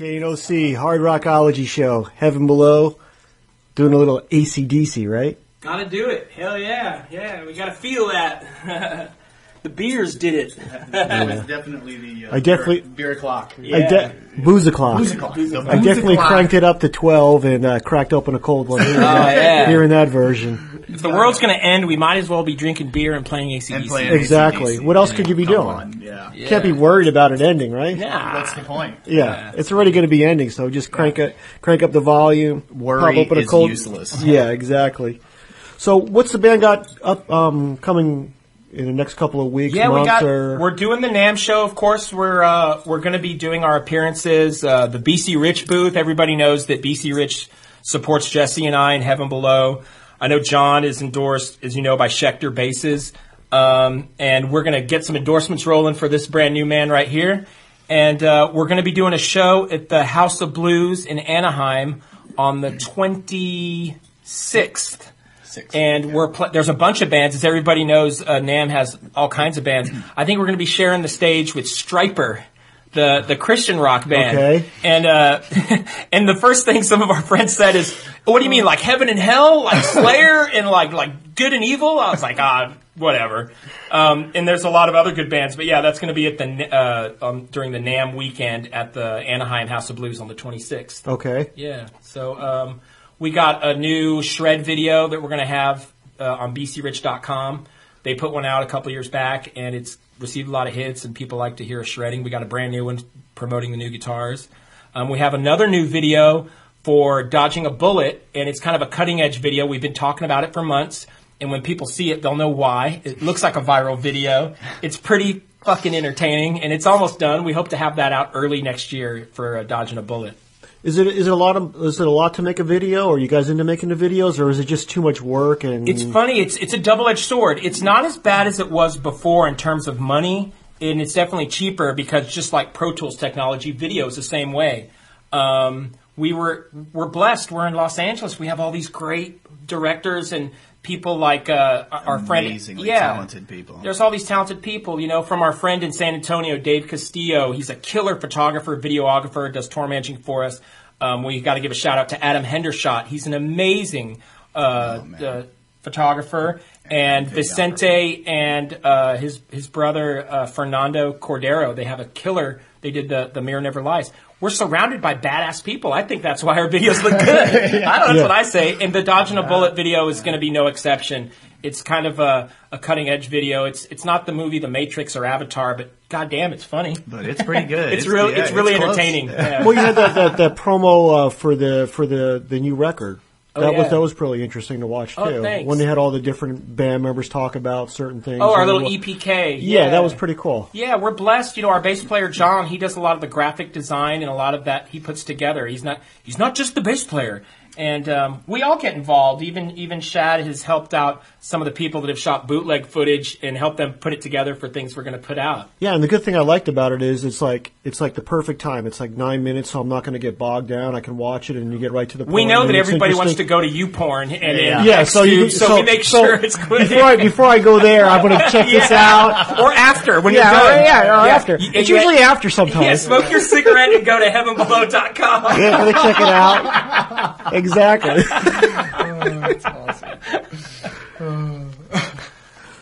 KNOC, Hard Rockology Show, Heaven Below, doing a little AC/DC, right? Gotta do it. Hell yeah. Yeah, we gotta feel that. The beers did it. That was definitely the beer o'clock. Yeah. Booze o'clock. I definitely cranked it up to 12 and cracked open a cold one. Hearing that version. If the world's going to end, we might as well be drinking beer and playing AC/DC. Exactly. What else could you be doing? You can't be worried about it ending, right? Yeah. That's the point. Yeah. It's already going to be ending, so just crank up the volume. Worry pop open is a cold. useless. Yeah, exactly. So what's the band got up coming in the next couple of weeks? Yeah, months, we're doing the NAMM show, of course. We're going to be doing our appearances. The BC Rich booth. Everybody knows that BC Rich supports Jesse and I in Heaven Below. I know John is endorsed, as you know, by Schecter Basses. And we're going to get some endorsements rolling for this brand new man right here. And we're going to be doing a show at the House of Blues in Anaheim on the 26th. And there's a bunch of bands. As everybody knows, NAMM has all kinds of bands. I think we're going to be sharing the stage with Stryper, the Christian rock band. Okay. And and the first thing some of our friends said is, "What do you mean, like heaven and hell, like Slayer, and like good and evil?" I was like, whatever. And there's a lot of other good bands, but yeah, that's going to be at the during the NAMM weekend at the Anaheim House of Blues on the 26th. Okay. Yeah. So. We got a new shred video that we're going to have on bcrich.com. They put one out a couple years back, and it's received a lot of hits, and people like to hear us shredding. We got a brand new one promoting the new guitars. We have another new video for Dodging a Bullet, and it's kind of a cutting-edge video. We've been talking about it for months, and when people see it, they'll know why. It looks like a viral video. It's pretty fucking entertaining, and it's almost done. We hope to have that out early next year for Dodging a Bullet. Is it a lot to make a video? Are you guys into making the videos, or is it just too much work? And it's funny. It's a double-edged sword. It's not as bad as it was before in terms of money, and it's definitely cheaper because just like Pro Tools technology, video is the same way. We're blessed. We're in Los Angeles. We have all these great directors and people like our friend. Amazingly talented people. There's all these talented people, from our friend in San Antonio, Dave Castillo. He's a killer photographer, videographer, does tour managing for us. We got to give a shout out to Adam Hendershot. He's an amazing photographer. And Vicente and his brother Fernando Cordero, they have a killer. They did the Mirror Never Lies. We're surrounded by badass people. I think that's why our videos look good. That's what I say. And the Dodging a Bullet video is going to be no exception. It's kind of a cutting edge video. It's not the movie The Matrix or Avatar, but goddamn, it's funny. But it's pretty good. It's really entertaining. Yeah. Well, you had that promo for the new record. That was pretty interesting to watch too. Oh, thanks. When they had all the different band members talk about certain things. Oh, our little EPK. Yeah, that was pretty cool. Yeah, we're blessed. Our bass player John, he does a lot of the graphic design and a lot of that he puts together. He's not just the bass player. And we all get involved. Even Shad has helped out some of the people that have shot bootleg footage and helped them put it together for things we're going to put out. Yeah, and the good thing I liked about it is it's like the perfect time. It's like 9 minutes, so I'm not going to get bogged down. I can watch it, and you get right to the point. We know that everybody wants to go to YouPorn so we make sure it's quick. Before I go there, I'm going to check this out. Or after, when you're done. After. It's usually after sometimes. Yeah, smoke your cigarette and go to heavenbelow.com. Yeah, I'm going to check it out. Exactly. That's awesome.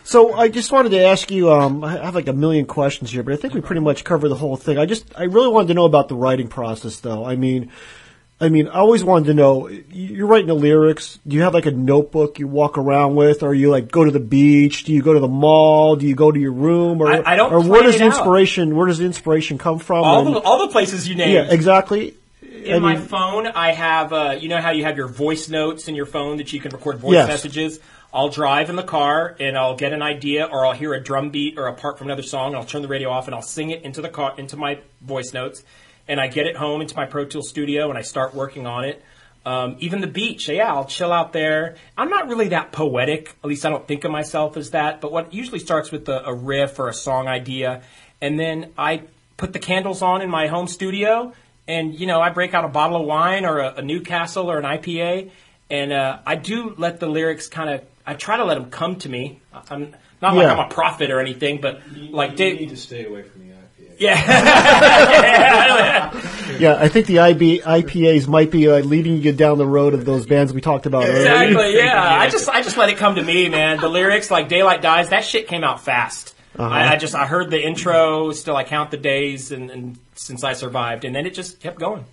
So I just wanted to ask you, I have like a million questions here, but I think we pretty much covered the whole thing. I really wanted to know about the writing process though. I mean, I always wanted to know, you're writing the lyrics, do you have like a notebook you walk around with, or you like go to the beach, do you go to the mall, do you go to your room, or I don't or where does the inspiration come from? All the places you named. Yeah, exactly. In my phone, I have, you know how you have your voice notes in your phone that you can record voice messages? I'll drive in the car, and I'll get an idea, or I'll hear a drum beat or a part from another song, and I'll turn the radio off, and I'll sing it into the car, into my voice notes, and I get it home into my Pro Tools studio, and I start working on it. Even the beach, I'll chill out there. I'm not really that poetic, at least I don't think of myself as that, but what usually starts with a riff or a song idea, and then I put the candles on in my home studio, and, I break out a bottle of wine or a Newcastle or an IPA, and I do let the lyrics I try to let them come to me. I'm not like I'm a prophet or anything, but you need to stay away from the IPA. Yeah. Yeah, I think the IPAs might be leading you down the road of those bands we talked about earlier. Exactly, yeah. I just let it come to me, man. The lyrics, like Daylight Dies, that shit came out fast. Uh-huh. I heard the intro, still I count the days and since I survived, and then it just kept going.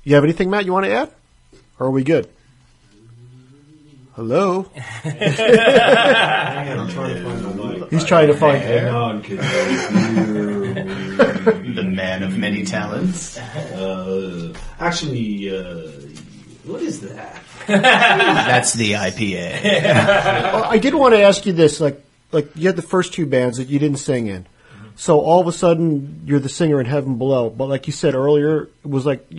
You have anything, Matt, you want to add? Or are we good? Hello? He's trying to find the man of many talents. Actually, what is that? That's the IPA. Well, I did want to ask you this, like you had the first two bands that you didn't sing in. So all of a sudden, you're the singer in Heaven Below. But like you said earlier, it was like did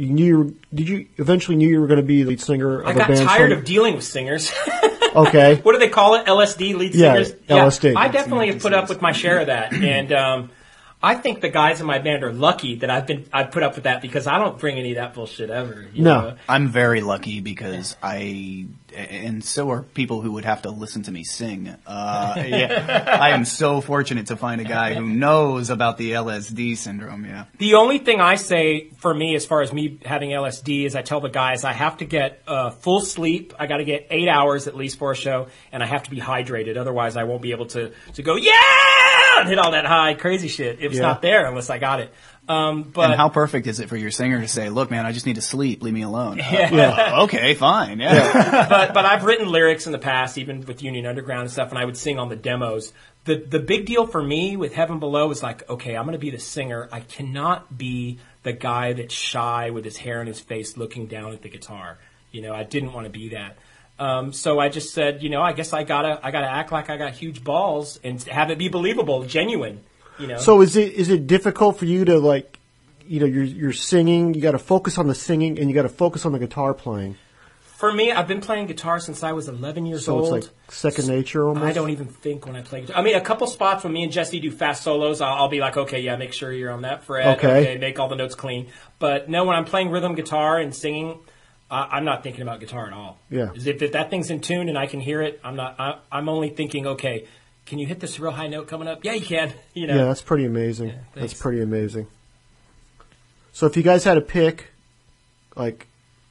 you eventually knew you were going to be the lead singer of a band? I got tired of dealing with singers. Okay. What do they call it? LSD, lead singers? Yeah, LSD. I definitely have put up with my share of that. And I think the guys in my band are lucky that I've put up with that because I don't bring any of that bullshit ever. You know? I'm very lucky because and so are people who would have to listen to me sing. I am so fortunate to find a guy who knows about the LSD syndrome. Yeah. The only thing I say for me, as far as me having LSD, is I tell the guys I have to get full sleep. I got to get 8 hours at least for a show, and I have to be hydrated. Otherwise, I won't be able to go and hit all that high crazy shit. It's not there unless I got it. And how perfect is it for your singer to say, "Look, man, I just need to sleep. Leave me alone." Okay, fine. But I've written lyrics in the past, even with Union Underground and stuff, and I would sing on the demos. The big deal for me with Heaven Below is like, okay, I'm going to be the singer. I cannot be the guy that's shy with his hair in his face, looking down at the guitar. I didn't want to be that. So I just said, I guess I gotta act like I got huge balls and have it be believable, genuine. So is it difficult for you to you're singing, you got to focus on the singing and you got to focus on the guitar playing? For me, I've been playing guitar since I was 11 years old. So it's like second nature almost? I don't even think when I play guitar. I mean, a couple spots when me and Jesse do fast solos, I'll be like, okay, yeah, make sure you're on that fret. Okay, make all the notes clean. But no, when I'm playing rhythm guitar and singing, I'm not thinking about guitar at all. Yeah. If that thing's in tune and I can hear it, I'm only thinking, okay, can you hit this real high note coming up? Yeah, you can. Yeah, that's pretty amazing. Yeah, that's pretty amazing. So if you guys had to pick,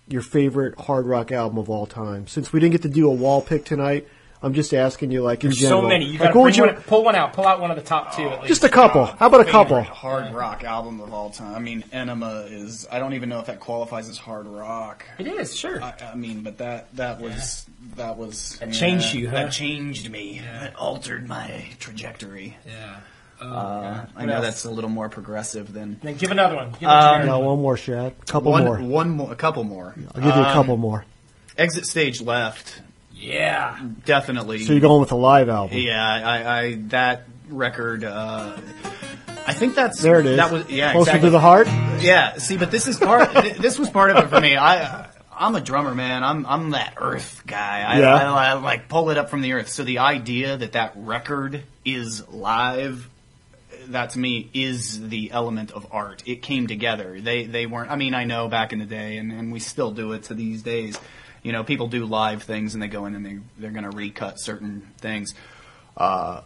your favorite hard rock album of all time, since we didn't get to do a wall pick tonight, I'm just asking you, in general. So many. You got to pull one out. Pull out one of the top two at least. Just a couple. How about a couple? Hard rock album of all time. I mean, Enema is. I don't even know if that qualifies as hard rock. It is, sure. I mean, but that was. That changed you, huh? That changed me. Yeah. That altered my trajectory. Yeah. I know that's a little more progressive than. Then give another one. No, one more, Shad. A couple more. A couple more. I'll give you a couple more. Exit Stage Left. Yeah, definitely. So you're going with a live album? Yeah, I that record. I think that's there. It is. That was closer exactly. to the heart. Yeah. See, but this is part. This was part of it for me. I'm a drummer, man. I'm that earth guy. I pull it up from the earth. So the idea that record is live, that to me is the element of art. It came together. They weren't. I mean, I know back in the day, and we still do it to these days. People do live things and they go in and they're going to recut certain things. But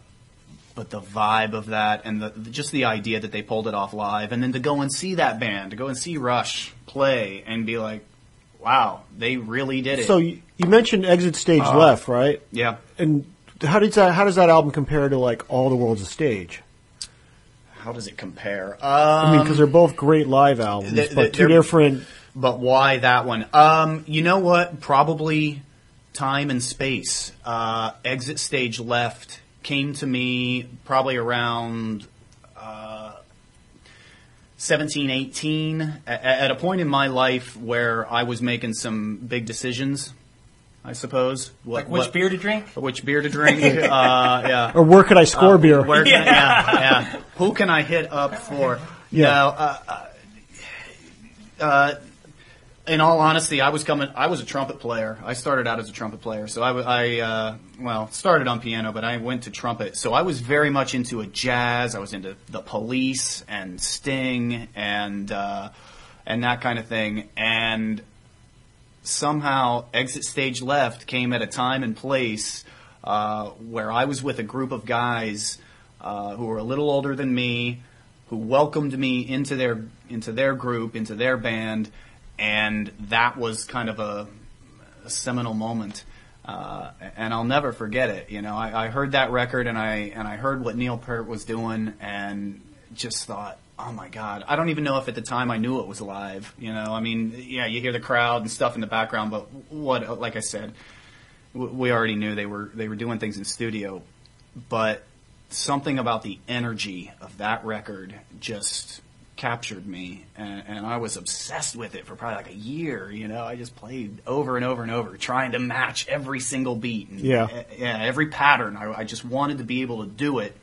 the vibe of that and just the idea that they pulled it off live, and then to go and see that band, to go and see Rush play and be like, wow, they really did it. So you mentioned Exit Stage Left, right? Yeah. And how does that album compare to All the World's a Stage? How does it compare? Because they're both great live albums, but two different. But why that one? You know what? Probably time and space. Exit Stage Left came to me probably around 17, 18, at a point in my life where I was making some big decisions, I suppose. Which beer to drink? Which beer to drink, yeah. Or where could I score beer? Yeah. Who can I hit up for? Yeah. In all honesty, I was a trumpet player. I started out as a trumpet player. So I started on piano, but I went to trumpet. So I was very much into a jazz. I was into the Police and Sting and that kind of thing. And somehow Exit Stage Left came at a time and place where I was with a group of guys who were a little older than me, welcomed me into their group, into their band, and that was kind of a seminal moment. And I'll never forget it. You know, I heard that record and I heard what Neil Peart was doing and just thought, oh my God. I don't even know if at the time I knew it was live. You know, I mean, yeah, you hear the crowd and stuff in the background, but like I said, we already knew they were doing things in studio, but something about the energy of that record just captured me, and I was obsessed with it for probably like a year. You know, I just played over and over and over, trying to match every single beat and every pattern. I just wanted to be able to do it.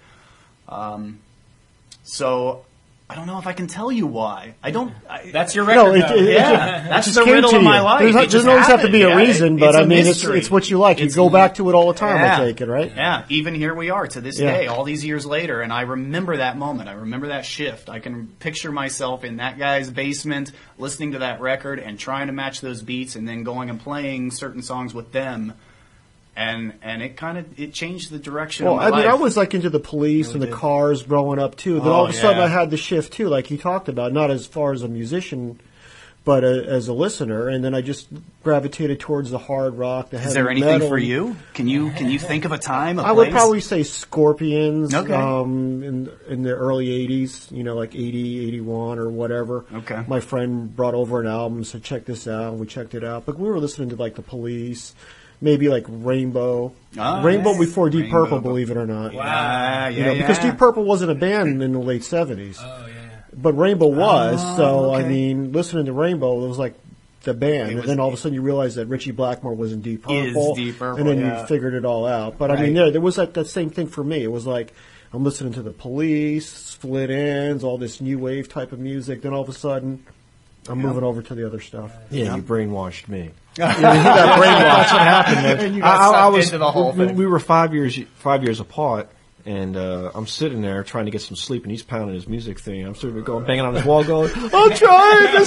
So I don't know if I can tell you why. That's your record. That's the riddle of my life. There doesn't always have to be a reason, but I mean, it's what you like. You go back to it all the time, I take it, right? Yeah, even here we are to this day, all these years later, and I remember that moment. I remember that shift. I can picture myself in that guy's basement, listening to that record and trying to match those beats, and then going and playing certain songs with them. And it changed the direction of my life. I was like into the Police and the Cars growing up too. Then all of a sudden I had the shift too, like you talked about, not as far as a musician, but as a listener. And then I just gravitated towards the hard rock, the heavy metal. Is there anything for you? Can you think of a time? I would probably say Scorpions. Okay. In the early '80s, you know, like 80, 81 or whatever. Okay. My friend brought over an album and said, "Check this out." And we checked it out, but we were listening to like the Police. Maybe like Rainbow. Rainbow before Deep Purple, believe it or not. Wow, because Deep Purple wasn't a band in the late 70s. Oh, yeah. But Rainbow was, I mean, listening to Rainbow, it was like the band. And then all of a sudden you realize that Ritchie Blackmore was in Deep Purple. And then you figured it all out. But I mean, there was that same thing for me. It was like, I'm listening to the Police, Split Enz, all this new wave type of music. Then all of a sudden, I'm moving over to the other stuff. Yeah, you brainwashed me. That's what happened, man. And you got sucked into the whole thing. We were 5 years apart, and I'm sitting there trying to get some sleep, and he's pounding his music thing. I'm sort of going, banging on his wall, going, "I'm trying to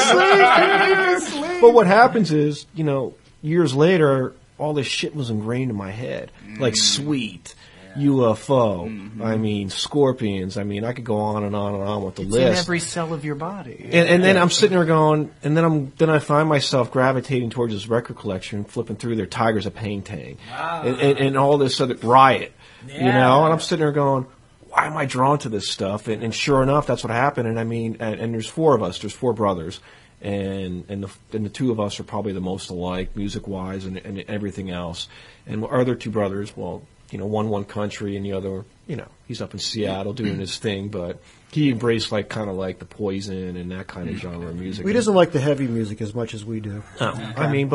sleep." But what happens is, you know, years later, all this shit was ingrained in my head, like Sweet. UFO, I mean, Scorpions, I mean, I could go on and on and on with the list. In every cell of your body. And then I'm sitting there going, and then I find myself gravitating towards this record collection, flipping through their Tigers of Pain Tang, and all this other Riot, you know, and I'm sitting there going, why am I drawn to this stuff? And sure enough, that's what happened. And I mean, and there's four of us, there's four brothers, and the two of us are probably the most alike, music wise, and everything else. And our other two brothers, well, you know, one country and the other, you know, he's up in Seattle doing his thing, but he embraced like kind of like the Poison and that kind of genre of music. He doesn't like the heavy music as much as we do. No, I mean,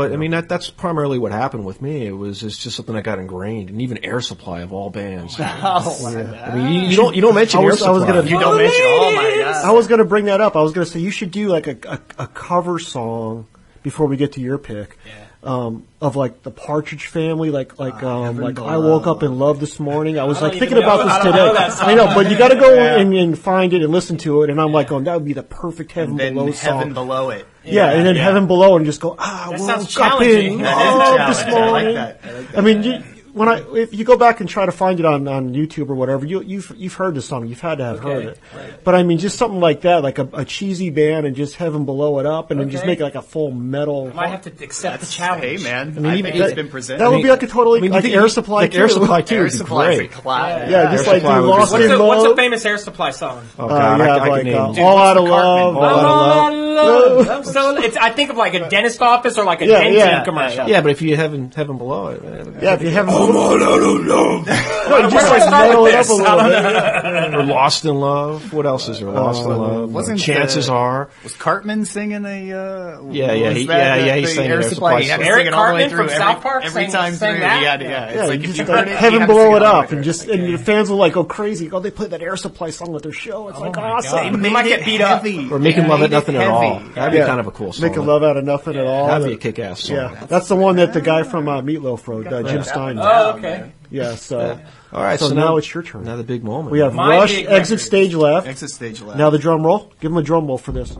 that's primarily what happened with me. It's just something that got ingrained, and even Air Supply of all bands. I mean, you don't mention Air Supply. You don't mention. Oh my God! I was going to bring that up. I was going to say you should do like a cover song before we get to your pick. Yeah. Of like the Partridge Family, like I woke up in love this morning. I was like thinking about this today. I know, but you got to go and find it and listen to it. And I'm like, that would be the perfect Heaven Below song. Heaven Below it. Yeah, and then Heaven Below, and just go, that sounds challenging. This morning. I like that. I mean, if you go back and try to find it on YouTube or whatever, you've heard the song. You've had to have heard it. Right. But I mean, just something like that, like a cheesy band, and just Heaven Below it up, and then just make it like a full metal. I might have to accept the challenge. Hey man, I think it's been presented. That would be like a totally like Air Supply too. Air Supply too. Air Supply is great. Yeah, just like Lost in Love. What's a famous Air Supply song? Oh God, I can name All Out of Love. All Out of Love. So I think of like a dentist office or like a Denton commercial. Yeah, but if you Heaven Below it. Yeah, if you Heaven Below. Just like metal it up a little bit. Or Lost in Love. What else is there? Lost in Love. Chances are. Was Cartman singing a? He sang Air Supply. Eric Cartman from South Park every time through. Yeah. It's like Heaven Below it up, and the fans will like go crazy. Oh, they play that Air Supply song at their show. It's like awesome. They might get beat up. Or Making Love at Nothing at All. That'd be kind of a cool song. Making Love out of Nothing at All. That'd be a kick-ass song. Yeah, that's the one that the guy from Meatloaf wrote, Jim Stein. Oh, okay. Yeah, so. All right, so now it's your turn. Another big moment. We have Rush, Exit Stage left. Exit Stage left. Now the drum roll. Give him a drum roll for this.